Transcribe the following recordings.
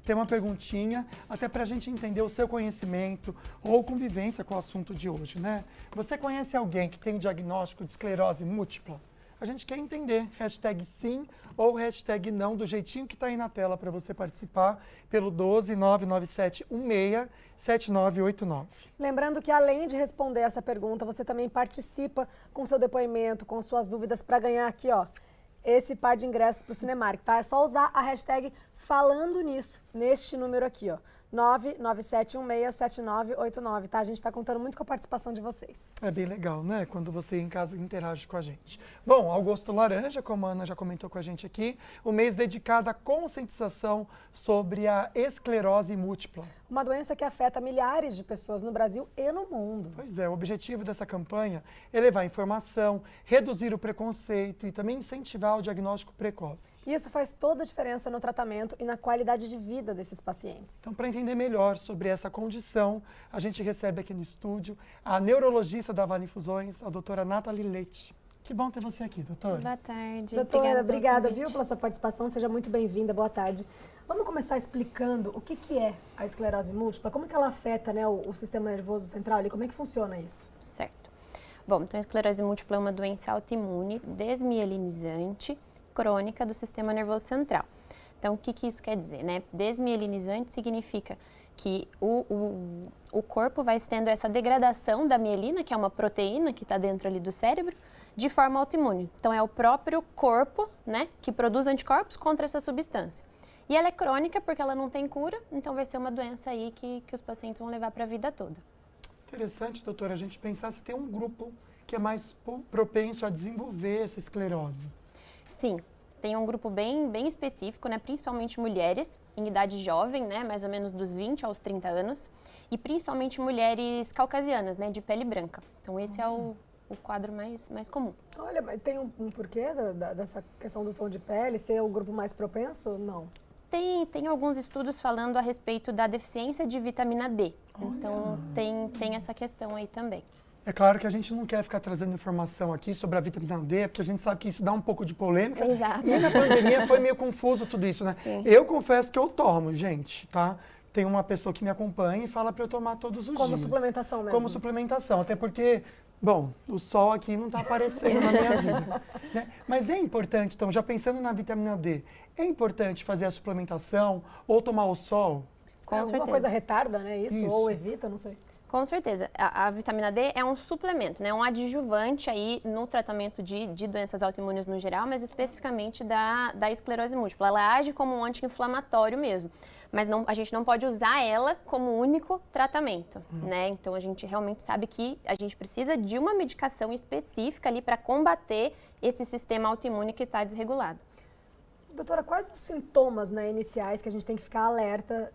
tem uma perguntinha, até para a gente entender o seu conhecimento ou convivência com o assunto de hoje, né? Você conhece alguém que tem o diagnóstico de esclerose múltipla? A gente quer entender, hashtag sim ou hashtag não, do jeitinho que está aí na tela para você participar pelo 12997167989. Lembrando que além de responder essa pergunta, você também participa com seu depoimento, com suas dúvidas para ganhar aqui, ó, esse par de ingressos para o Cinemark, tá? É só usar a hashtag falando nisso, neste número aqui, ó. 997167989, tá? A gente está contando muito com a participação de vocês. É bem legal, né? Quando você em casa interage com a gente. Bom, Agosto Laranja, como a Ana já comentou com a gente aqui, o mês dedicado à conscientização sobre a esclerose múltipla. Uma doença que afeta milhares de pessoas no Brasil e no mundo. Pois é, o objetivo dessa campanha é levar informação, reduzir o preconceito e também incentivar o diagnóstico precoce. E isso faz toda a diferença no tratamento e na qualidade de vida desses pacientes. Então, para entender melhor sobre essa condição, a gente recebe aqui no estúdio a neurologista da Vale Infusões, a doutora Nathalie Leite. Que bom ter você aqui, doutora. Boa tarde. Doutora, obrigada, pelo viu, pela sua participação. Seja muito bem-vinda. Boa tarde. Vamos começar explicando o que é a esclerose múltipla, como que ela afeta, né, o sistema nervoso central e como é que funciona isso? Certo. Bom, então a esclerose múltipla é uma doença autoimune, desmielinizante, crônica do sistema nervoso central. Então, o que isso quer dizer, né? Desmielinizante significa que o corpo vai tendo essa degradação da mielina, que é uma proteína que está dentro ali do cérebro, de forma autoimune. Então, é o próprio corpo, né, que produz anticorpos contra essa substância. E ela é crônica porque ela não tem cura, então vai ser uma doença aí que os pacientes vão levar para a vida toda. Interessante, doutora, a gente pensar se tem um grupo que é mais propenso a desenvolver essa esclerose. Sim, tem um grupo bem específico, né, principalmente mulheres em idade jovem, né, mais ou menos dos 20 aos 30 anos, e principalmente mulheres caucasianas, né, de pele branca. Então esse é o quadro mais comum. Olha, mas tem um porquê dessa questão do tom de pele ser o grupo mais propenso? Não. Tem alguns estudos falando a respeito da deficiência de vitamina D. Então tem essa questão aí também. É claro que a gente não quer ficar trazendo informação aqui sobre a vitamina D, porque a gente sabe que isso dá um pouco de polêmica. Exato. E na pandemia foi meio confuso tudo isso, né? Sim. Eu confesso que eu tomo, gente, tá? Tem uma pessoa que me acompanha e fala para eu tomar todos os dias. Como suplementação mesmo? Como suplementação, até porque, bom, o sol aqui não está aparecendo na minha vida, né? Mas é importante, então, já pensando na vitamina D, é importante fazer a suplementação ou tomar o sol? Com Alguma certeza. coisa retarda, né? Isso, Isso. ou evita, não sei. Com certeza. A vitamina D é um suplemento, né? Um adjuvante aí no tratamento de doenças autoimunes no geral, mas especificamente da esclerose múltipla. Ela age como um anti-inflamatório mesmo, mas a gente não pode usar ela como único tratamento, né? Então a gente realmente sabe que a gente precisa de uma medicação específica ali para combater esse sistema autoimune que está desregulado. Doutora, quais os sintomas, né, iniciais que a gente tem que ficar alerta,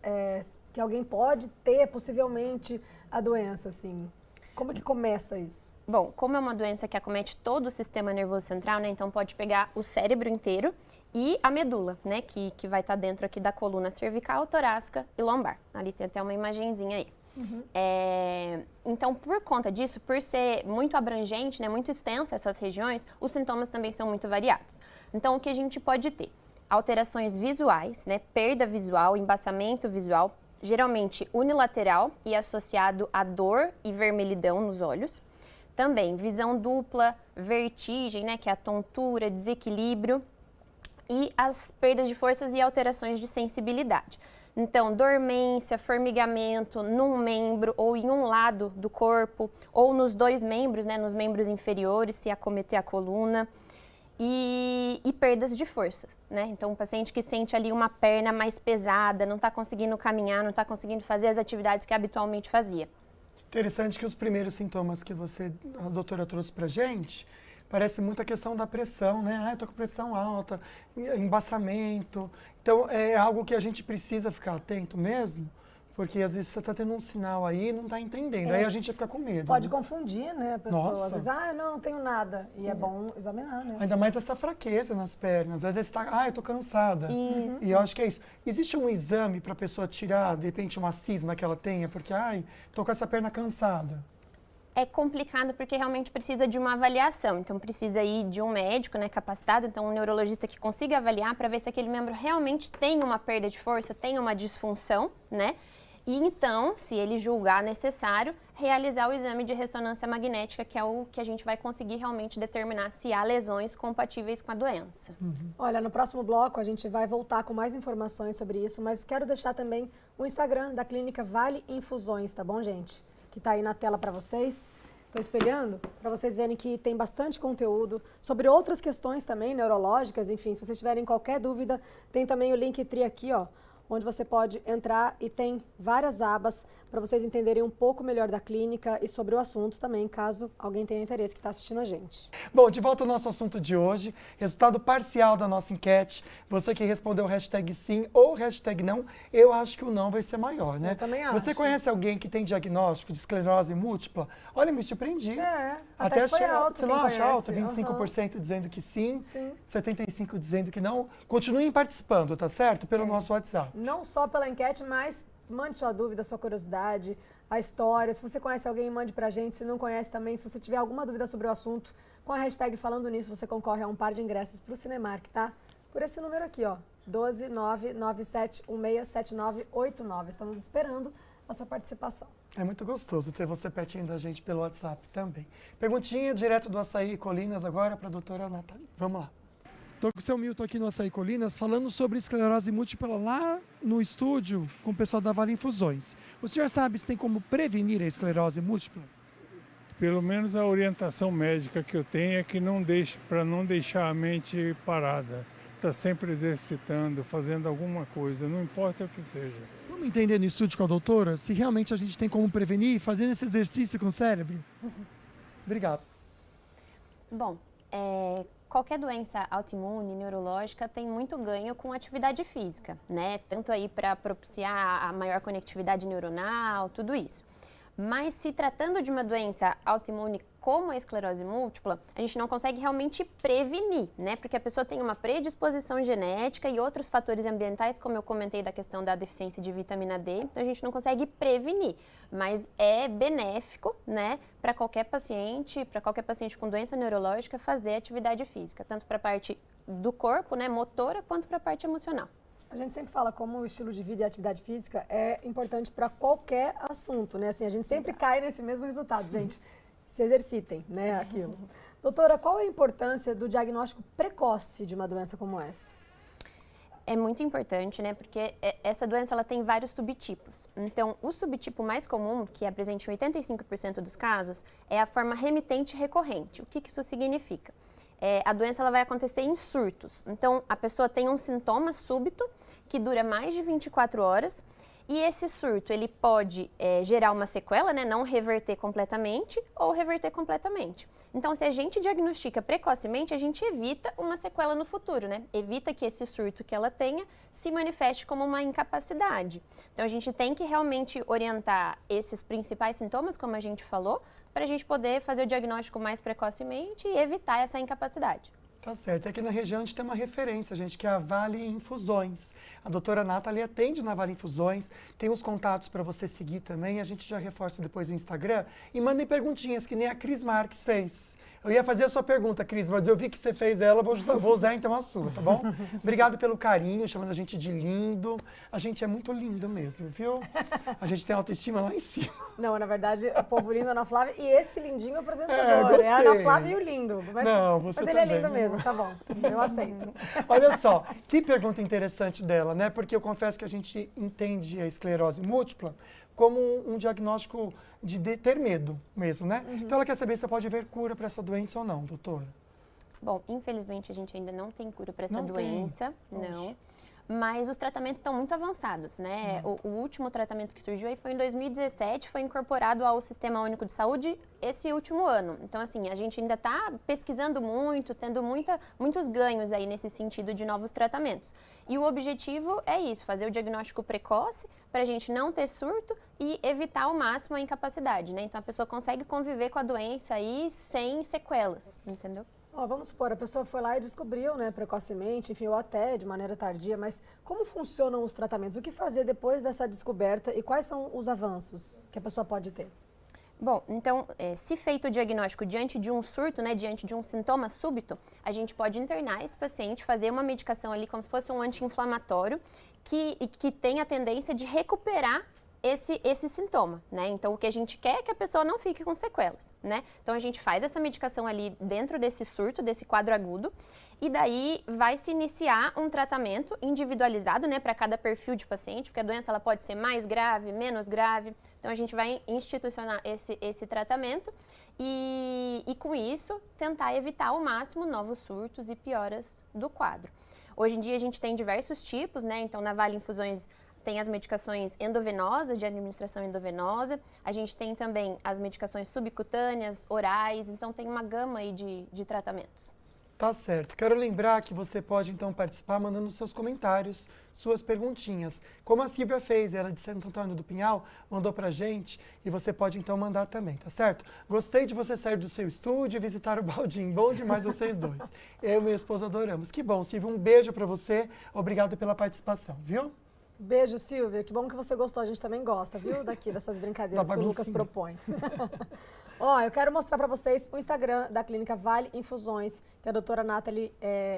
que alguém pode ter possivelmente a doença, assim? Como é que começa isso? Bom, como é uma doença que acomete todo o sistema nervoso central, né, então pode pegar o cérebro inteiro e a medula, né, que vai estar dentro aqui da coluna cervical, torácica e lombar. Ali tem até uma imagenzinha aí. Então, por conta disso, por ser muito abrangente, né, muito extensa essas regiões, os sintomas também são muito variados. Então, o que a gente pode ter? Alterações visuais, né, perda visual, embaçamento visual, geralmente unilateral e associado a dor e vermelhidão nos olhos. Também visão dupla, vertigem, né, que é a tontura, desequilíbrio e as perdas de forças e alterações de sensibilidade. Então, dormência, formigamento num membro ou em um lado do corpo ou nos dois membros, né, nos membros inferiores, se acometer a coluna. E perdas de força, né? Então, um paciente que sente ali uma perna mais pesada, não está conseguindo caminhar, não está conseguindo fazer as atividades que habitualmente fazia. Interessante que os primeiros sintomas que a doutora trouxe pra gente, parece muito a questão da pressão, né? Ah, eu tô com pressão alta, embaçamento. Então, é algo que a gente precisa ficar atento mesmo, porque às vezes você está tendo um sinal aí e não está entendendo. Aí a gente fica com medo. Pode né? confundir, né, a pessoa. Nossa. Às vezes, não tenho nada. E é bom examinar, né? Ainda mais essa fraqueza nas pernas. Às vezes você está, eu tô cansada. Isso. E eu acho que é isso. Existe um exame para a pessoa tirar, de repente, uma cisma que ela tenha, porque, tô com essa perna cansada. É complicado porque realmente precisa de uma avaliação. Então, precisa ir de um médico, né, capacitado, então um neurologista que consiga avaliar para ver se aquele membro realmente tem uma perda de força, tem uma disfunção, né? E então, se ele julgar necessário, realizar o exame de ressonância magnética, que é o que a gente vai conseguir realmente determinar se há lesões compatíveis com a doença. Olha, no próximo bloco a gente vai voltar com mais informações sobre isso, mas quero deixar também o Instagram da clínica Vale Infusões, tá bom, gente? Que tá aí na tela para vocês. Estou espelhando para vocês verem que tem bastante conteúdo sobre outras questões também neurológicas, enfim, se vocês tiverem qualquer dúvida, tem também o Linktree aqui, ó, onde você pode entrar e tem várias abas para vocês entenderem um pouco melhor da clínica e sobre o assunto também, caso alguém tenha interesse que está assistindo a gente. Bom, de volta ao nosso assunto de hoje, resultado parcial da nossa enquete. Você que respondeu hashtag sim ou hashtag não, eu acho que o não vai ser maior, né? Eu também acho. Você conhece alguém que tem diagnóstico de esclerose múltipla? Olha, me surpreendi. Até foi alto. Você não acha alto? 25% dizendo que sim, Sim. 75% dizendo que não. Continuem participando, tá certo? Pelo nosso WhatsApp. Não só pela enquete, mas mande sua dúvida, sua curiosidade, a história. Se você conhece alguém, mande pra gente. Se não conhece também, se você tiver alguma dúvida sobre o assunto, com a hashtag Falando Nisso, você concorre a um par de ingressos pro Cinemark, tá? Por esse número aqui, ó, 12997167989. Estamos esperando a sua participação. É muito gostoso ter você pertinho da gente pelo WhatsApp também. Perguntinha direto do Açaí Colinas agora para a doutora Nathalie. Vamos lá. Estou com o seu Milton aqui no Açaí Colinas falando sobre esclerose múltipla lá no estúdio com o pessoal da Vale Infusões. O senhor sabe se tem como prevenir a esclerose múltipla? Pelo menos a orientação médica que eu tenho é que para não deixar a mente parada. Está sempre exercitando, fazendo alguma coisa, não importa o que seja. Vamos entender no estúdio com a doutora se realmente a gente tem como prevenir fazendo esse exercício com o cérebro? Obrigado. Bom, qualquer doença autoimune, neurológica, tem muito ganho com atividade física, né? Tanto aí para propiciar a maior conectividade neuronal, tudo isso. Mas se tratando de uma doença autoimune como a esclerose múltipla, a gente não consegue realmente prevenir, né? Porque a pessoa tem uma predisposição genética e outros fatores ambientais, como eu comentei da questão da deficiência de vitamina D, então a gente não consegue prevenir. Mas é benéfico, né, para qualquer paciente com doença neurológica fazer atividade física, tanto para a parte do corpo, né, motora, quanto para a parte emocional. A gente sempre fala como o estilo de vida e a atividade física é importante para qualquer assunto, né? Assim, a gente sempre cai nesse mesmo resultado, gente. Se exercitem, né, aquilo. Doutora, qual é a importância do diagnóstico precoce de uma doença como essa? É muito importante, né, porque essa doença ela tem vários subtipos. Então, o subtipo mais comum, que é presente em 85% dos casos, é a forma remitente recorrente. O que isso significa? A doença ela vai acontecer em surtos. Então, a pessoa tem um sintoma súbito que dura mais de 24 horas e esse surto ele pode gerar uma sequela, né, não reverter completamente ou reverter completamente. Então, se a gente diagnostica precocemente, a gente evita uma sequela no futuro, né? Evita que esse surto que ela tenha se manifeste como uma incapacidade. Então, a gente tem que realmente orientar esses principais sintomas, como a gente falou, para a gente poder fazer o diagnóstico mais precocemente e evitar essa incapacidade. Tá certo. Aqui na região a gente tem uma referência, gente, que é a Vale Infusões. A doutora Nathalie atende na Vale Infusões, tem os contatos para você seguir também, a gente já reforça depois no Instagram. E mandem perguntinhas, que nem a Cris Marques fez. Eu ia fazer a sua pergunta, Cris, mas eu vi que você fez ela, vou usar então a sua, tá bom? Obrigado pelo carinho, chamando a gente de lindo. A gente é muito lindo mesmo, viu? A gente tem autoestima lá em cima. Não, na verdade, o povo lindo é a Ana Flávia e esse lindinho apresentador. É a Ana Flávia e o lindo. Mas, não, você mas ele também, é lindo mesmo, tá bom. Eu aceito. Olha só, que pergunta interessante dela, né? Porque eu confesso que a gente entende a esclerose múltipla como um diagnóstico de ter medo mesmo, né? Então ela quer saber se pode haver cura para essa doença ou não, doutora. Bom, infelizmente a gente ainda não tem cura para essa Não doença, não. Mas os tratamentos estão muito avançados, né? O último tratamento que surgiu aí foi em 2017, foi incorporado ao Sistema Único de Saúde esse último ano. Então, assim, a gente ainda está pesquisando muito, tendo muitos ganhos aí nesse sentido de novos tratamentos. E o objetivo é isso, fazer o diagnóstico precoce para a gente não ter surto e evitar ao máximo a incapacidade, né? Então, a pessoa consegue conviver com a doença aí sem sequelas, entendeu? Vamos supor, a pessoa foi lá e descobriu, né, precocemente, enfim, ou até de maneira tardia, mas como funcionam os tratamentos? O que fazer depois dessa descoberta e quais são os avanços que a pessoa pode ter? Bom, então, se feito o diagnóstico diante de um surto, né, diante de um sintoma súbito, a gente pode internar esse paciente, fazer uma medicação ali como se fosse um anti-inflamatório que tem a tendência de recuperar esse sintoma, né? Então, o que a gente quer é que a pessoa não fique com sequelas, né? Então, a gente faz essa medicação ali dentro desse surto, desse quadro agudo, e daí vai se iniciar um tratamento individualizado, né, para cada perfil de paciente, porque a doença ela pode ser mais grave, menos grave. Então, a gente vai institucionar esse tratamento e com isso, tentar evitar ao máximo novos surtos e pioras do quadro. Hoje em dia, a gente tem diversos tipos, né? Então, na Vale Infusões, tem as medicações endovenosas, de administração endovenosa. A gente tem também as medicações subcutâneas, orais. Então, tem uma gama aí de tratamentos. Tá certo. Quero lembrar que você pode, então, participar mandando seus comentários, suas perguntinhas. Como a Silvia fez, ela de Santo Antônio do Pinhal, mandou pra gente e você pode, então, mandar também, tá certo? Gostei de você sair do seu estúdio e visitar o Baldinho. Bom demais vocês dois. Eu e minha esposa adoramos. Que bom, Silvia. Um beijo pra você. Obrigado pela participação, viu? Beijo, Silvia. Que bom que você gostou. A gente também gosta, viu? Dessas brincadeiras que o Lucas propõe. Ó, eu quero mostrar para vocês o Instagram da Clínica Vale Infusões, que a doutora Nathalie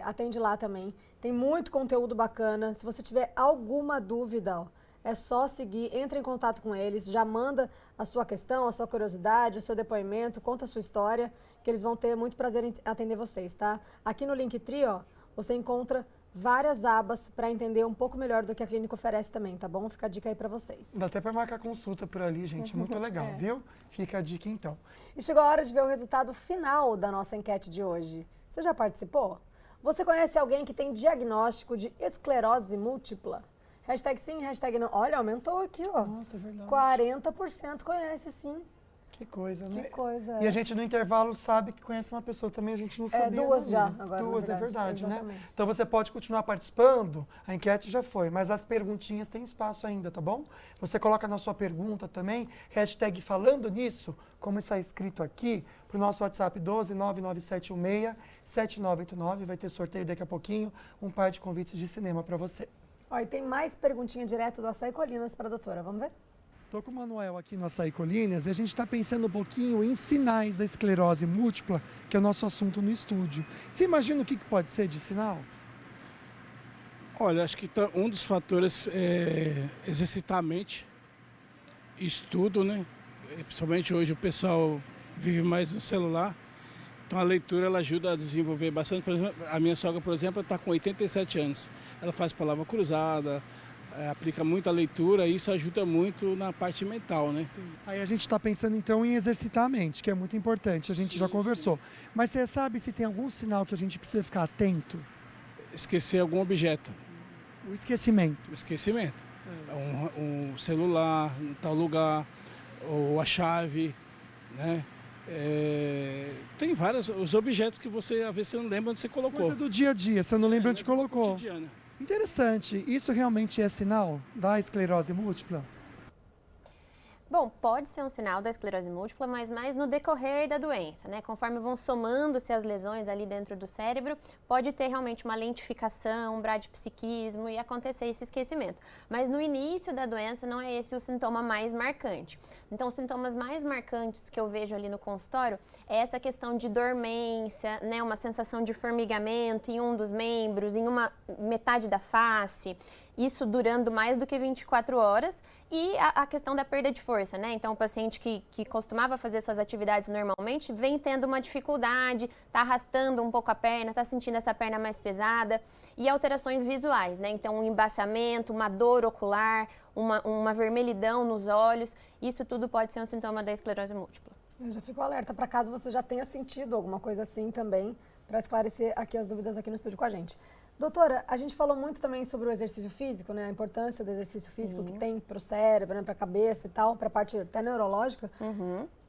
atende lá também. Tem muito conteúdo bacana. Se você tiver alguma dúvida, ó, é só seguir, entre em contato com eles, já manda a sua questão, a sua curiosidade, o seu depoimento, conta a sua história, que eles vão ter muito prazer em atender vocês, tá? Aqui no Linktree, ó, você encontra várias abas para entender um pouco melhor do que a clínica oferece também, tá bom? Fica a dica aí para vocês. Dá até para marcar consulta por ali, gente. Muito legal, viu? Fica a dica, então. E chegou a hora de ver o resultado final da nossa enquete de hoje. Você já participou? Você conhece alguém que tem diagnóstico de esclerose múltipla? Hashtag sim, hashtag não. Olha, aumentou aqui, ó. Nossa, é verdade. 40% conhece sim. Que coisa, né? Que coisa. E a gente no intervalo sabe que conhece uma pessoa também, a gente não sabia. Duas não, já, né? agora. Duas, é verdade, né? Exatamente. Então você pode continuar participando, a enquete já foi, mas as perguntinhas têm espaço ainda, tá bom? Você coloca na sua pergunta também, hashtag falando nisso, como está escrito aqui, para o nosso WhatsApp 12997167989, vai ter sorteio daqui a pouquinho, um par de convites de cinema para você. Ó, e tem mais perguntinha direto do Açaí Colinas para a doutora, vamos ver? Estou com o Manuel aqui no Açaí Colinas e a gente está pensando um pouquinho em sinais da esclerose múltipla, que é o nosso assunto no estúdio. Você imagina o que pode ser de sinal? Olha, acho que um dos fatores é exercitar a mente, estudo, né? Principalmente hoje o pessoal vive mais no celular, então a leitura ela ajuda a desenvolver bastante. Por exemplo, a minha sogra, por exemplo, está com 87 anos, ela faz palavra cruzada, aplica muito a leitura e isso ajuda muito na parte mental, né? Sim. Aí a gente está pensando então em exercitar a mente, que é muito importante, a gente já conversou. Mas você sabe se tem algum sinal que a gente precisa ficar atento? Esquecer algum objeto. O esquecimento. O esquecimento. Um celular, em tal lugar, ou a chave, né? Tem vários os objetos que você, às vezes, você não lembra onde você colocou. Coisa do dia a dia, você não lembra onde colocou. Cotidiano. Interessante. Isso realmente é sinal da esclerose múltipla? Bom, pode ser um sinal da esclerose múltipla, mas mais no decorrer da doença, né? Conforme vão somando-se as lesões ali dentro do cérebro, pode ter realmente uma lentificação, um bradipsiquismo e acontecer esse esquecimento. Mas no início da doença não é esse o sintoma mais marcante. Então, os sintomas mais marcantes que eu vejo ali no consultório é essa questão de dormência, né? Uma sensação de formigamento em um dos membros, em uma metade da face, isso durando mais do que 24 horas, e a questão da perda de força, né? Então, o paciente que costumava fazer suas atividades normalmente vem tendo uma dificuldade, está arrastando um pouco a perna, está sentindo essa perna mais pesada, e alterações visuais, né? Então, um embaçamento, uma dor ocular, uma vermelhidão nos olhos, isso tudo pode ser um sintoma da esclerose múltipla. Eu já fico alerta para caso você já tenha sentido alguma coisa assim também, para esclarecer aqui as dúvidas aqui no estúdio com a gente. Doutora, a gente falou muito também sobre o exercício físico, né? A importância do exercício físico que tem para o cérebro, né? Para a cabeça e tal, para a parte até neurológica.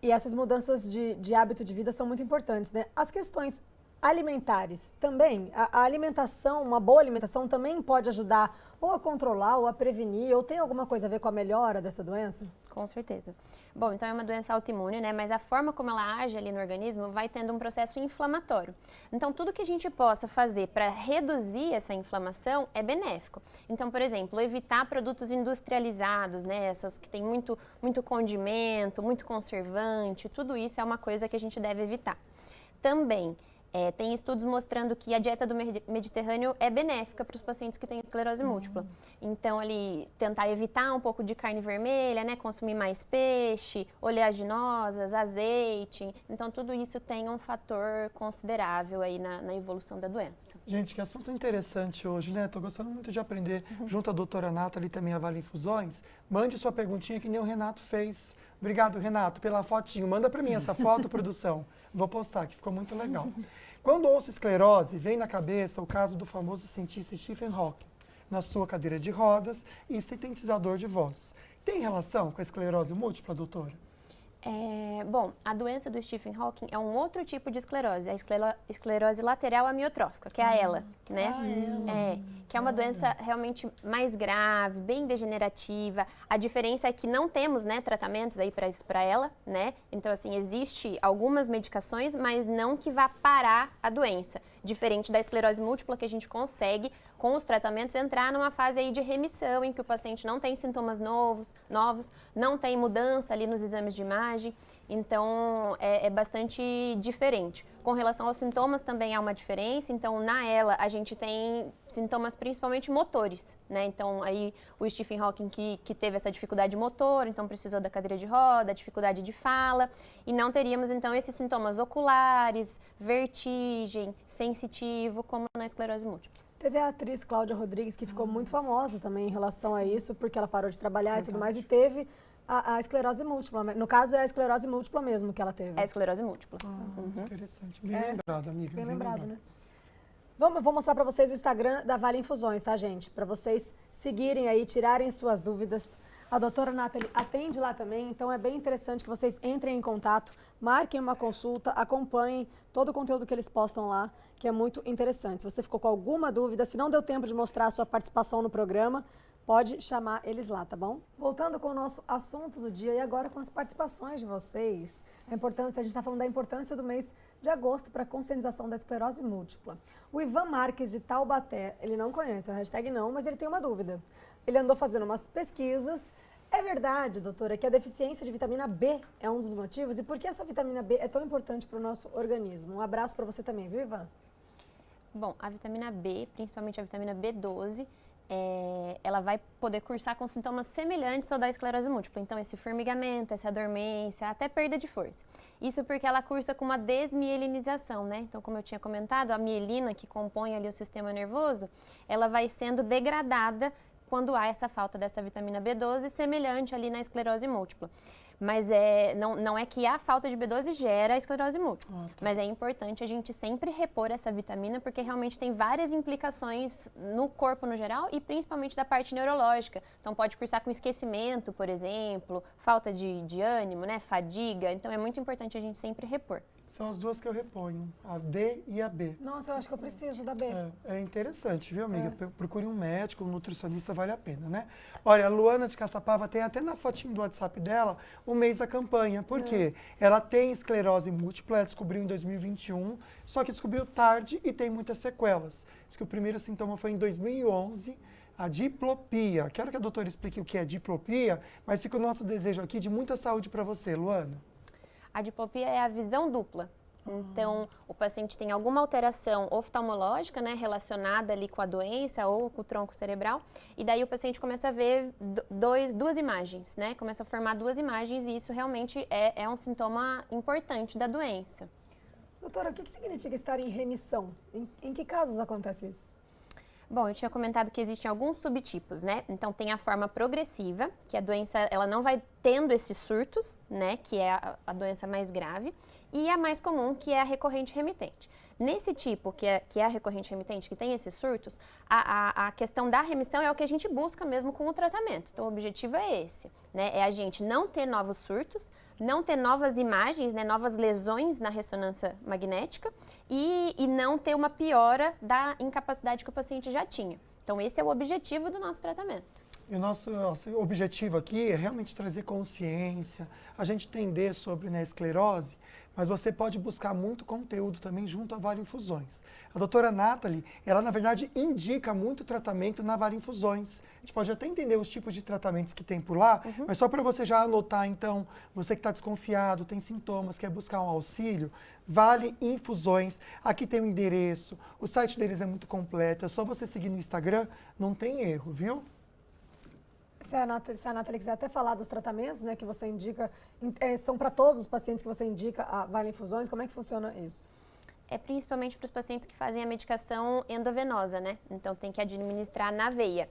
E essas mudanças de hábito de vida são muito importantes, né? As questões alimentares também? A alimentação, uma boa alimentação também pode ajudar ou a controlar ou a prevenir, ou tem alguma coisa a ver com a melhora dessa doença? Com certeza. Bom, então é uma doença autoimune, né? Mas a forma como ela age ali no organismo vai tendo um processo inflamatório. Então, tudo que a gente possa fazer para reduzir essa inflamação é benéfico. Então, por exemplo, evitar produtos industrializados, né? Essas que tem muito condimento, muito conservante, tudo isso é uma coisa que a gente deve evitar. Também, tem estudos mostrando que a dieta do Mediterrâneo é benéfica para os pacientes que têm esclerose múltipla. Então, ali, tentar evitar um pouco de carne vermelha, né? Consumir mais peixe, oleaginosas, azeite. Então, tudo isso tem um fator considerável aí na evolução da doença. Gente, que assunto interessante hoje, né? Estou gostando muito de aprender junto à doutora Nathalie também a Vale Infusões. Mande sua perguntinha que nem o Renato fez. Obrigado, Renato, pela fotinho. Manda para mim essa foto, produção. Vou postar, que ficou muito legal. Quando ouço esclerose, vem na cabeça o caso do famoso cientista Stephen Hawking, na sua cadeira de rodas e sintetizador de voz. Tem relação com a esclerose múltipla, doutora? Bom, a doença do Stephen Hawking é um outro tipo de esclerose, a esclerose lateral amiotrófica, que é a ELA, né? Que é uma doença realmente mais grave, bem degenerativa. A diferença é que não temos, né, tratamentos aí para ela, né? Então, assim, existe algumas medicações, mas não que vá parar a doença. Diferente da esclerose múltipla, que a gente consegue, com os tratamentos, entrar numa fase aí de remissão, em que o paciente não tem sintomas novos, não tem mudança ali nos exames de imagem. Então, é bastante diferente. Com relação aos sintomas, também há uma diferença. Então, na ELA, a gente tem sintomas principalmente motores, né? Então, aí o Stephen Hawking que teve essa dificuldade motor, então precisou da cadeira de roda, dificuldade de fala. E não teríamos, então, esses sintomas oculares, vertigem, sensitivo, como na esclerose múltipla. Teve a atriz Cláudia Rodrigues, que ficou muito famosa também em relação a isso, porque ela parou de trabalhar e tudo mais, e teve a esclerose múltipla. No caso, é a esclerose múltipla mesmo que ela teve. É a esclerose múltipla. Interessante. Bem lembrado, amiga. Bem lembrado, né? Vou mostrar para vocês o Instagram da Vale Infusões, tá, gente? Para vocês seguirem aí, tirarem suas dúvidas. A doutora Nathalie atende lá também, então é bem interessante que vocês entrem em contato, marquem uma consulta, acompanhem todo o conteúdo que eles postam lá, que é muito interessante. Se você ficou com alguma dúvida, se não deu tempo de mostrar a sua participação no programa, pode chamar eles lá, tá bom? Voltando com o nosso assunto do dia e agora com as participações de vocês. A gente está falando da importância do mês de agosto para a conscientização da esclerose múltipla. O Ivan Marques, de Taubaté, ele não conhece o hashtag não, mas ele tem uma dúvida. Ele andou fazendo umas pesquisas. É verdade, doutora, que a deficiência de vitamina B é um dos motivos? E por que essa vitamina B é tão importante para o nosso organismo? Um abraço para você também, viu, Ivan? Bom, a vitamina B, principalmente a vitamina B12, ela vai poder cursar com sintomas semelhantes ao da esclerose múltipla. Então, esse formigamento, essa dormência, até perda de força. Isso porque ela cursa com uma desmielinização, né? Então, como eu tinha comentado, a mielina que compõe ali o sistema nervoso, ela vai sendo degradada quando há essa falta dessa vitamina B12, semelhante ali na esclerose múltipla. Mas não é que a falta de B12 gera a esclerose múltipla, mas é importante a gente sempre repor essa vitamina, porque realmente tem várias implicações no corpo no geral e principalmente da parte neurológica. Então pode cursar com esquecimento, por exemplo, falta de ânimo, né, fadiga. Então é muito importante a gente sempre repor. São as duas que eu reponho, a D e a B. Nossa, eu acho que eu preciso da B. É interessante, viu, amiga? Procure um médico, um nutricionista, vale a pena, né? Olha, a Luana de Caçapava tem até na fotinho do WhatsApp dela o mês da campanha. Por quê? Ela tem esclerose múltipla, ela descobriu em 2021, só que descobriu tarde e tem muitas sequelas. Diz que o primeiro sintoma foi em 2011, a diplopia. Quero que a doutora explique o que é diplopia, mas fica o nosso desejo aqui de muita saúde para você, Luana. A diplopia é a visão dupla. Então, o paciente tem alguma alteração oftalmológica, né, relacionada ali com a doença ou com o tronco cerebral, e daí o paciente começa a ver duas imagens, né, começa a formar duas imagens, e isso realmente é um sintoma importante da doença. Doutora, o que significa estar em remissão? Em que casos acontece isso? Bom, eu tinha comentado que existem alguns subtipos, né? Então, tem a forma progressiva, que a doença ela não vai tendo esses surtos, né, que é a doença mais grave, e a mais comum, que é a recorrente remitente. Nesse tipo, que é a recorrente remitente, que tem esses surtos, a questão da remissão é o que a gente busca mesmo com o tratamento. Então, o objetivo é esse, né? É a gente não ter novos surtos, não ter novas imagens, né, novas lesões na ressonância magnética e não ter uma piora da incapacidade que o paciente já tinha. Então, esse é o objetivo do nosso tratamento. E o nosso objetivo aqui é realmente trazer consciência, a gente entender sobre, né, esclerose, mas você pode buscar muito conteúdo também junto a Vale-Infusões. A doutora Nathalie, ela na verdade indica muito tratamento na Vale-Infusões. A gente pode até entender os tipos de tratamentos que tem por lá, mas só para você já anotar, então, você que está desconfiado, tem sintomas, quer buscar um auxílio, Vale-Infusões, aqui tem o endereço, o site deles é muito completo, é só você seguir no Instagram, não tem erro, viu? Se a Nathalie quiser até falar dos tratamentos, né, que você indica, são para todos os pacientes que você indica a Vale-Infusões, como é que funciona isso? É principalmente para os pacientes que fazem a medicação endovenosa, né? Então tem que administrar na veia.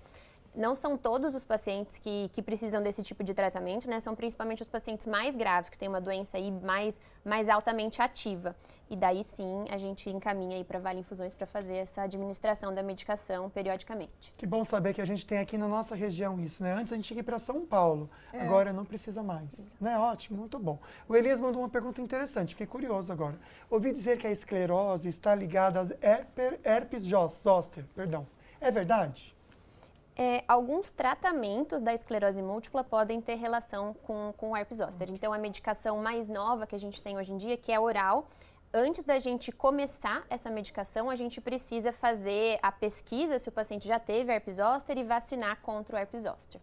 Não são todos os pacientes que precisam desse tipo de tratamento, né? São principalmente os pacientes mais graves, que têm uma doença aí mais altamente ativa. E daí sim, a gente encaminha aí para Vale-Infusões para fazer essa administração da medicação periodicamente. Que bom saber que a gente tem aqui na nossa região isso, né? Antes a gente tinha que ir para São Paulo, agora não precisa mais, né? Ótimo, muito bom. O Elias mandou uma pergunta interessante, fiquei curioso agora. Ouvi dizer que a esclerose está ligada às herpes zoster, perdão. É verdade? Alguns tratamentos da esclerose múltipla podem ter relação com o herpes zoster. Então, a medicação mais nova que a gente tem hoje em dia, que é oral, antes da gente começar essa medicação, a gente precisa fazer a pesquisa se o paciente já teve herpes zoster e vacinar contra o herpes zoster.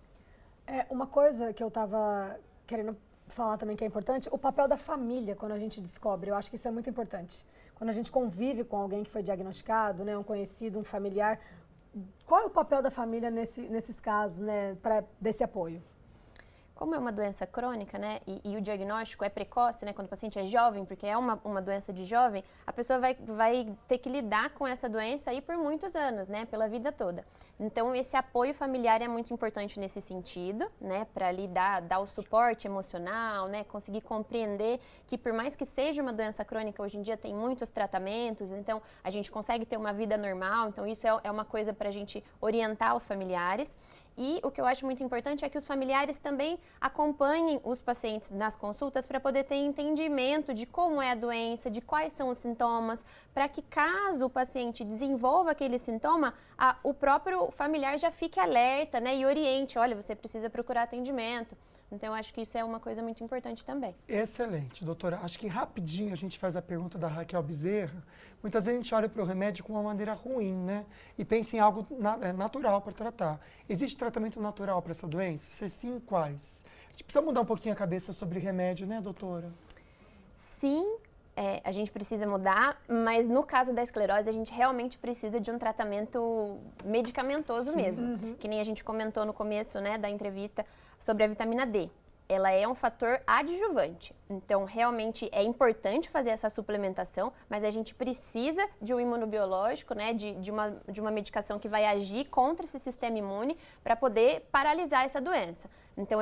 Uma coisa que eu estava querendo falar também que é importante, o papel da família quando a gente descobre, eu acho que isso é muito importante. Quando a gente convive com alguém que foi diagnosticado, né, um conhecido, um familiar, qual é o papel da família nesses casos, né, desse apoio? Como é uma doença crônica, né, e o diagnóstico é precoce, né, quando o paciente é jovem, porque é uma doença de jovem, a pessoa vai ter que lidar com essa doença aí por muitos anos, né, pela vida toda. Então, esse apoio familiar é muito importante nesse sentido, né, para ali dar o suporte emocional, né, conseguir compreender que por mais que seja uma doença crônica, hoje em dia tem muitos tratamentos, então a gente consegue ter uma vida normal, então isso é uma coisa para a gente orientar os familiares. E o que eu acho muito importante é que os familiares também acompanhem os pacientes nas consultas para poder ter entendimento de como é a doença, de quais são os sintomas, para que caso o paciente desenvolva aquele sintoma, o próprio familiar já fique alerta, né, e oriente, olha, você precisa procurar atendimento. Então, eu acho que isso é uma coisa muito importante também. Excelente, doutora. Acho que rapidinho a gente faz a pergunta da Raquel Bezerra. Muitas vezes a gente olha para o remédio com uma maneira ruim, né? E pensa em algo natural para tratar. Existe tratamento natural para essa doença? Se sim, quais? A gente precisa mudar um pouquinho a cabeça sobre remédio, né, doutora? Sim, a gente precisa mudar, mas no caso da esclerose, a gente realmente precisa de um tratamento medicamentoso mesmo. Que nem a gente comentou no começo, né, da entrevista sobre a vitamina D. Ela é um fator adjuvante, então realmente é importante fazer essa suplementação, mas a gente precisa de um imunobiológico, né, de uma medicação que vai agir contra esse sistema imune para poder paralisar essa doença. Então,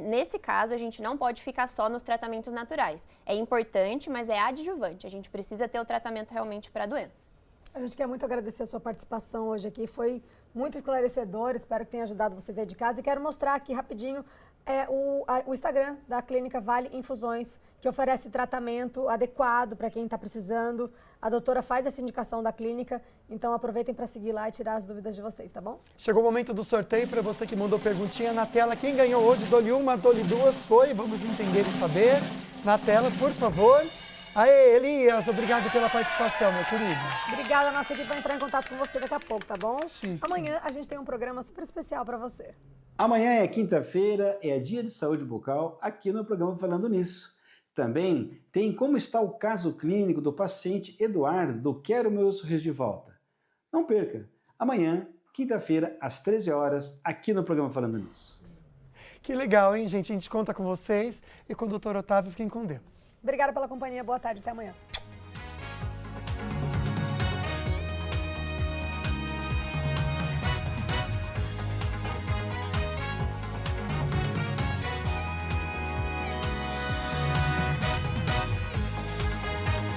nesse caso, a gente não pode ficar só nos tratamentos naturais. É importante, mas é adjuvante, a gente precisa ter o tratamento realmente para a doença. A gente quer muito agradecer a sua participação hoje aqui, foi muito esclarecedor, espero que tenha ajudado vocês aí de casa. E quero mostrar aqui rapidinho o Instagram da Clínica Vale-Infusões, que oferece tratamento adequado para quem está precisando. A doutora faz essa indicação da clínica, então aproveitem para seguir lá e tirar as dúvidas de vocês, tá bom? Chegou o momento do sorteio para você que mandou perguntinha na tela. Quem ganhou hoje, dou-lhe uma, dou-lhe duas, foi? Vamos entender e saber. Na tela, por favor. Aê, Elias, obrigado pela participação, meu querido. Obrigada, a nossa equipe vai entrar em contato com você daqui a pouco, tá bom? Chique. Amanhã a gente tem um programa super especial para você. Amanhã é quinta-feira, é dia de saúde bucal, aqui no programa Falando Nisso. Também tem como está o caso clínico do paciente Eduardo do Quero Meu Sorriso de Volta. Não perca, amanhã, quinta-feira, às 13 horas, aqui no programa Falando Nisso. Que legal, hein, gente? A gente conta com vocês e com o doutor Otávio. Fiquem com Deus. Obrigada pela companhia, boa tarde, até amanhã.